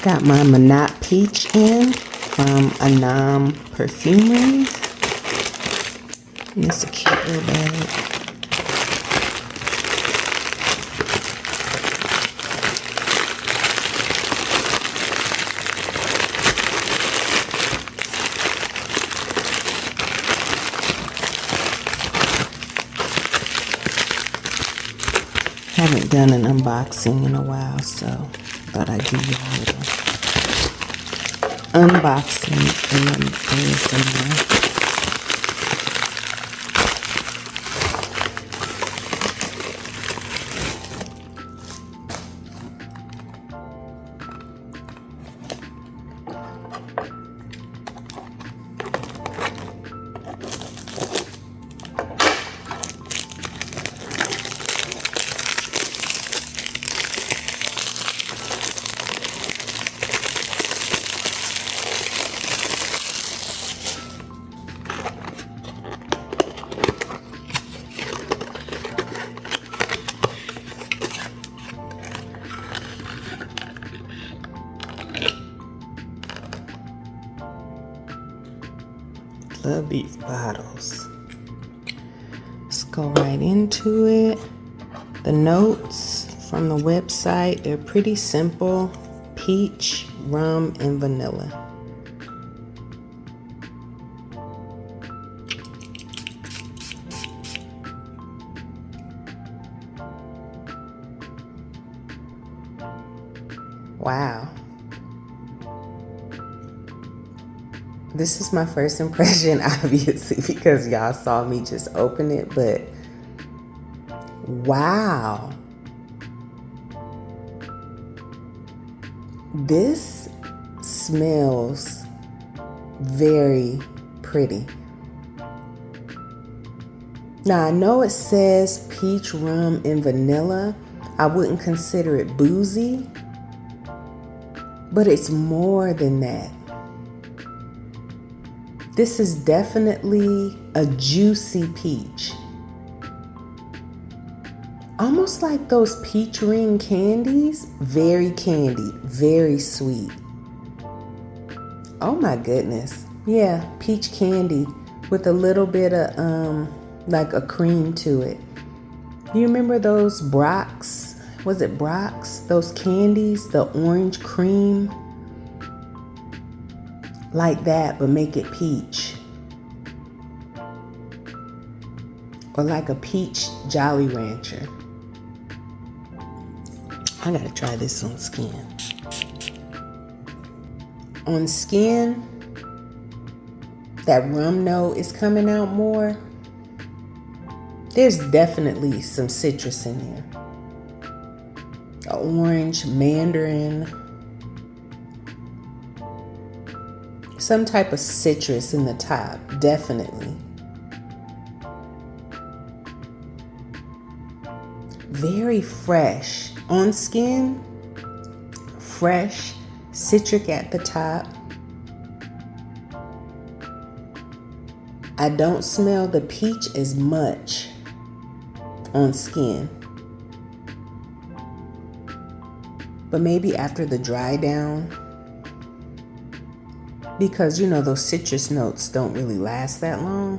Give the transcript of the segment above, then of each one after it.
Got my Manat Peach in from Anam Perfumeries. And it's a cute little bag. Haven't done an unboxing in a while, so thought I'd give you a little unboxing and ASMR. Love these bottles. Let's go right into it. The notes from the website, they're pretty simple. Peach, rum, and vanilla. Wow. This is my first impression, obviously, because y'all saw me just open it, but wow. This smells very pretty. Now, I know it says peach, rum, and vanilla. I wouldn't consider it boozy, but it's more than that. This is definitely a juicy peach. Almost like those peach ring candies. Very candied, very sweet. Oh my goodness. Yeah, peach candy with a little bit of like a cream to it. You remember those Brock's? Was it Brock's? Those candies, the orange cream? Like that, but make it peach. Or like a peach Jolly Rancher. I gotta try this on skin. On skin, that rum note is coming out more. There's definitely some citrus in there. Orange, mandarin. Some type of citrus in the top, definitely. Very fresh. On skin, fresh, citric at the top. I don't smell the peach as much on skin. But maybe after the dry down, because you know those citrus notes don't really last that long.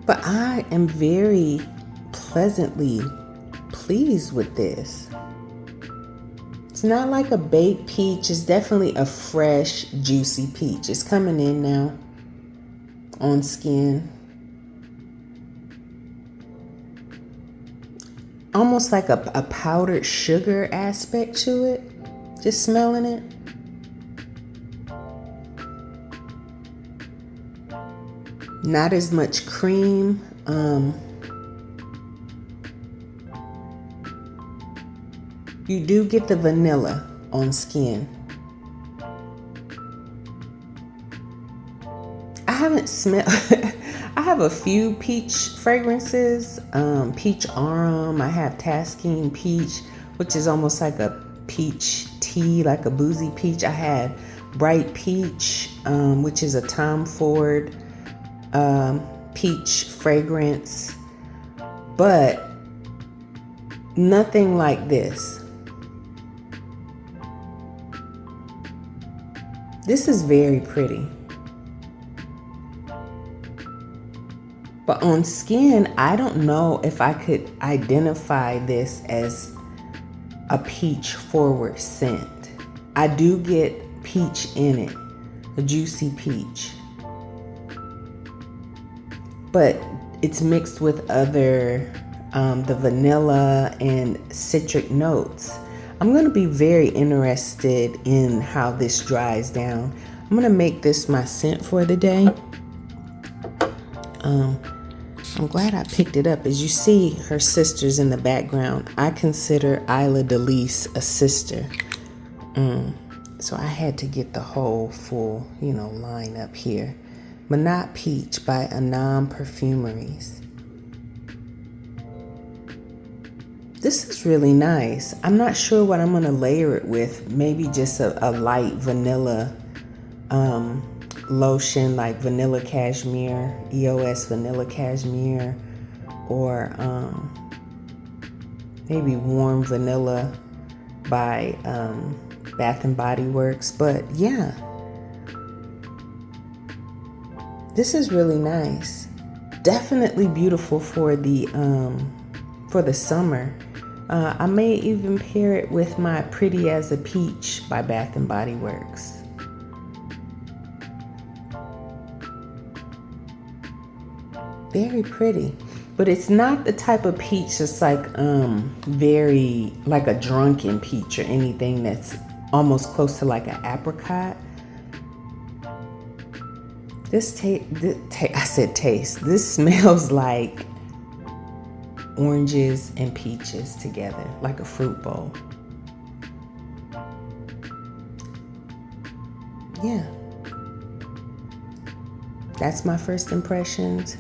But I am very pleasantly pleased with this. It's not like a baked peach. It's definitely a fresh, juicy peach. It's coming in now on skin. Almost like a powdered sugar aspect to it. Just smelling it. Not as much cream. You do get the vanilla on skin. I haven't smelled, I have a few peach fragrances. Peach Arum, I have Tasking Peach, which is almost like a peach tea, like a boozy peach. I had Bright Peach, which is a Tom Ford peach fragrance, but nothing like this. This is very pretty. But on skin, I don't know if I could identify this as a peach forward scent. I do get peach in it, a juicy peach. But it's mixed with other, the vanilla and citric notes. I'm going to be very interested in how this dries down. I'm going to make this my scent for the day. I'm glad I picked it up. As you see, her sister's in the background. I consider Isla Delise a sister. So I had to get the whole full, line up here. Manat Peach by Anam Perfumeries. This is really nice. I'm not sure what I'm going to layer it with. Maybe just a light vanilla lotion, like vanilla cashmere, EOS vanilla cashmere, or maybe warm vanilla by Bath and Body Works. But yeah, this is really nice. Definitely beautiful for the summer. I may even pair it with my Pretty as a Peach by Bath and Body Works. Very pretty, but it's not the type of peach that's like very like a drunken peach or anything that's almost close to like an apricot. This smells like oranges and peaches together, like a fruit bowl. Yeah, that's my first impressions.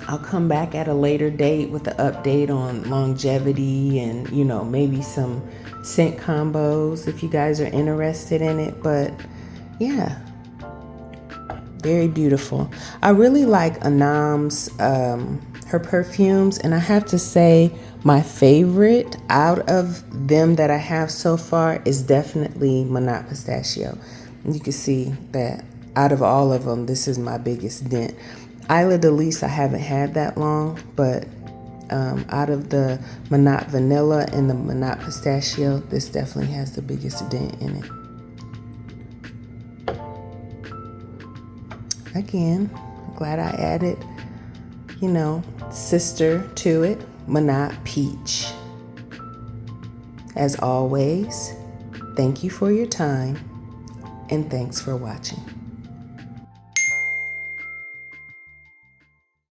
I'll come back at a later date with an update on longevity and, maybe some scent combos if you guys are interested in it. But yeah, very beautiful. I really like Anam's, her perfumes. And I have to say my favorite out of them that I have so far is definitely Manat Pistachio. You can see that out of all of them, this is my biggest dent. Isla Delise I haven't had that long, but out of the Manat Vanilla and the Manat Pistachio, this definitely has the biggest dent in it. Again, I'm glad I added, sister to it, Manat Peach. As always, thank you for your time, and thanks for watching.